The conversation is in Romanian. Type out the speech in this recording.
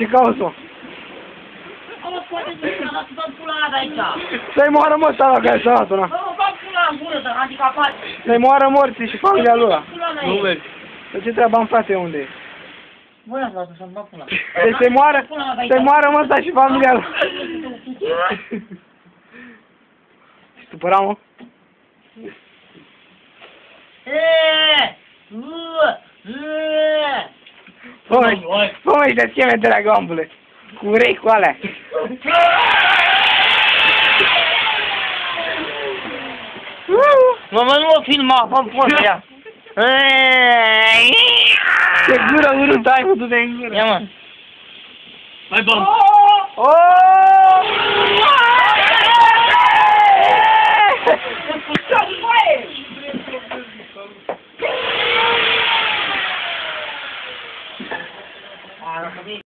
Ce cauți-o? Am scoate din ăla, să dăm pula de aici. Să-i moară mă sala care s-a luat-o, na. Bă, bag pula în gură, de handicapat. Să-i moară morții și familia lui. Nu mergi. De ce treaba în frate unde e? Bă, ia să să-mi bag pula. Deci să-i moară mă ăsta și familia lui. Supăra, mă? Fă-mă niște scheme de la gambule. Cu urei cu alea. Mă, nu o filma, fă-mi poză, ia. Ce gură urât ai, mă, du-te în gură. Ia, mă. Hai, bam! Oh!